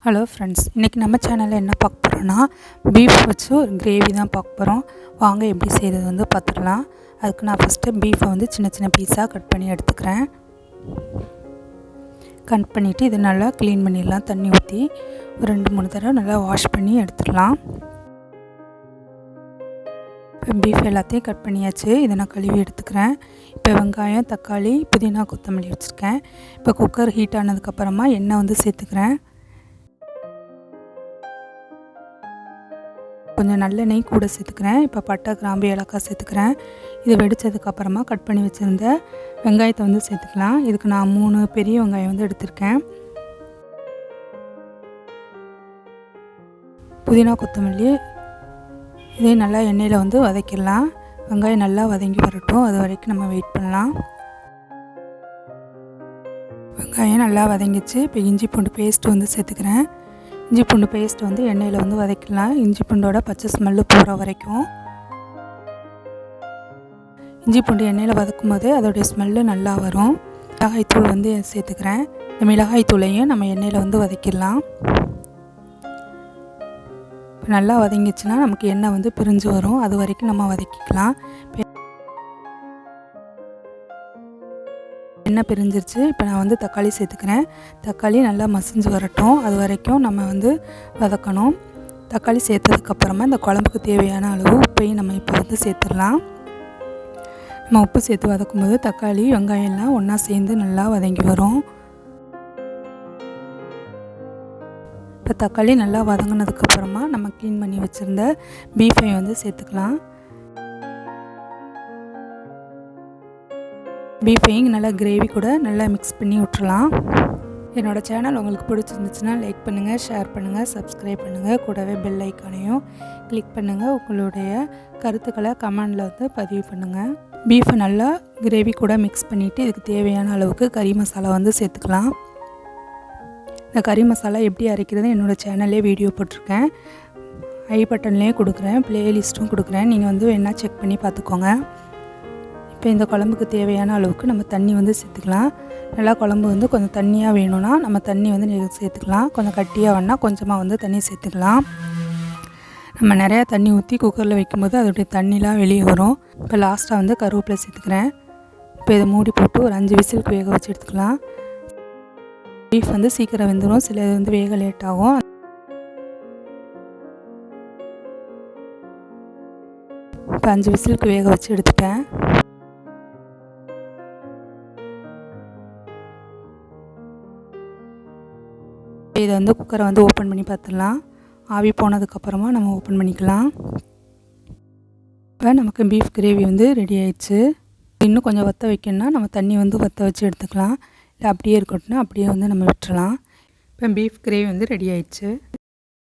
Hello friends, இன்றைக்கி நம்ம சேனலில் என்ன பார்க்க போகிறோன்னா பீஃப் வச்சு ஒரு கிரேவி தான் பார்க்க போகிறோம். வாங்க எப்படி செய்கிறது வந்து பார்த்துக்கலாம். அதுக்கு நான் ஃபஸ்ட்டு பீஃபை வந்து சின்ன சின்ன பீஸாக கட் பண்ணி எடுத்துக்கிறேன். கட் பண்ணிவிட்டு இது நல்லா க்ளீன் பண்ணிடலாம். தண்ணி ஊற்றி ஒரு 2-3 தடவை நல்லா வாஷ் பண்ணி எடுத்துடலாம். இப்போ பீஃப் எல்லாத்தையும் கட் பண்ணியாச்சு. இதை நான் கழுவி எடுத்துக்கிறேன். இப்போ வெங்காயம், தக்காளி, புதினா, கொத்தமல்லி வச்சுருக்கேன். இப்போ குக்கர் ஹீட் ஆனதுக்கப்புறமா எண்ணெய் வந்து சேர்த்துக்கிறேன். கொஞ்சம் நல்லெண்ணெய் கூட சேர்த்துக்கிறேன். இப்போ பட்டை, கிராம்பு, ஏலக்காய் சேர்த்துக்கிறேன். இது வெடித்ததுக்கப்புறமா கட் பண்ணி வச்சுருந்த வெங்காயத்தை வந்து சேர்த்துக்கலாம். இதுக்கு நான் 3 பெரிய வெங்காயம் வந்து எடுத்திருக்கேன். புதினா, கொத்தமல்லி இதையும் நல்லா எண்ணெயில் வந்து வதக்கிடலாம். வெங்காயம் நல்லா வதங்கி வரட்டும், அது வரைக்கும் நம்ம வெயிட் பண்ணலாம். வெங்காயம் நல்லா வதங்கிச்சு. இப்போ இஞ்சி பூண்டு பேஸ்ட்டு வந்து சேர்த்துக்கிறேன். இஞ்சி பூண்டு பேஸ்ட் வந்து எண்ணெயில் வந்து வதக்கிடலாம். இஞ்சி பூண்டோட பச்சை ஸ்மெல்லு போகிற வரைக்கும். இஞ்சி பூண்டு எண்ணெயில் வதக்கும் போது அதோடைய ஸ்மெல்லு நல்லா வரும். மிளகாய்த்தூள் வந்து சேர்த்துக்கிறேன். இந்த மிளகாய்த்தூளையும் நம்ம எண்ணெயில் வந்து வதக்கிடலாம். இப்போ நல்லா வதங்கிச்சுன்னா நமக்கு எண்ணெய் வந்து பிரிஞ்சு வரும். அது வரைக்கும் நம்ம வதக்கிக்கலாம். எண்ணெய் பிரிஞ்சிருச்சு. இப்போ நான் வந்து தக்காளி சேர்த்துக்கிறேன். தக்காளி நல்லா மசிஞ்சு வரட்டும், அது வரைக்கும் நம்ம வந்து வதக்கணும். தக்காளி சேர்த்ததுக்கப்புறமா இந்த குழம்புக்கு தேவையான அளவு உப்பையும் நம்ம இப்போ வந்து சேர்த்துடலாம். நம்ம உப்பு சேர்த்து வதக்கும்போது தக்காளி, வெங்காயம் எல்லாம் ஒன்றா சேர்ந்து நல்லா வதங்கி வரும். இப்போ தக்காளி நல்லா வதங்கினதுக்கப்புறமா நம்ம க்ளீன் பண்ணி வச்சுருந்த பீஃபை வந்து சேர்த்துக்கலாம். பீஃபையும் நல்லா கிரேவி கூட நல்லா மிக்ஸ் பண்ணி விட்டுறலாம். என்னோடய சேனல் உங்களுக்கு பிடிச்சிருந்துச்சுன்னா லைக் பண்ணுங்கள், ஷேர் பண்ணுங்கள், சப்ஸ்கிரைப் பண்ணுங்கள். கூடவே பெல் ஐக்கானையும் கிளிக் பண்ணுங்கள். உங்களுடைய கருத்துக்களை கமெண்டில் வந்து பதிவு பண்ணுங்கள். பீஃபை நல்லா கிரேவி கூட மிக்ஸ் பண்ணிவிட்டு இதுக்கு தேவையான அளவுக்கு கறி மசாலா வந்து சேர்த்துக்கலாம். இந்த கறி மசாலா எப்படி அரைக்கிறதுன்னு என்னோடய சேனல்லே வீடியோ போட்டிருக்கேன். ஐ பட்டன்லேயே கொடுக்குறேன், ப்ளேலிஸ்ட்டும் கொடுக்குறேன். நீங்கள் வந்து வேணால் செக் பண்ணி பார்த்துக்கோங்க. இப்போ இந்த குழம்புக்கு தேவையான அளவுக்கு நம்ம தண்ணி வந்து சேர்த்துக்கலாம். நல்லா குழம்பு வந்து கொஞ்சம் தண்ணியாக வேணும்னா நம்ம தண்ணி வந்து சேர்த்துக்கலாம். கொஞ்சம் கட்டியாக வேணால் கொஞ்சமாக வந்து தண்ணி சேர்த்துக்கலாம். நம்ம நிறையா தண்ணி ஊற்றி குக்கரில் வைக்கும்போது அதோடைய தண்ணிலாம் வெளியே வரும். இப்போ லாஸ்ட்டாக வந்து கருவேப்பிலை சேர்த்துக்கிறேன். இப்போ இதை மூடி போட்டு ஒரு 5 விசிலுக்கு வேக வச்சு எடுத்துக்கலாம். பீஃப் வந்து சீக்கிரம் வெந்துடும், சில இது வந்து வேக லேட் ஆகும். இப்போ 5 விசிலுக்கு வேக வச்சு எடுத்துட்டேன். இதை வந்து குக்கரை வந்து ஓப்பன் பண்ணி பார்த்துடலாம். ஆவி போனதுக்கப்புறமா நம்ம ஓப்பன் பண்ணிக்கலாம். இப்போ நமக்கு பீஃப் கிரேவி வந்து ரெடி ஆயிடுச்சு. இன்னும் கொஞ்சம் வற்ற வைக்கணும்னா நம்ம தண்ணி வந்து வற்ற வச்சு எடுத்துக்கலாம். இல்லை அப்படியே இருக்கட்டும்னா அப்படியே வந்து நம்ம விட்டுறலாம். இப்போ பீஃப் கிரேவி வந்து ரெடி ஆயிடுச்சு.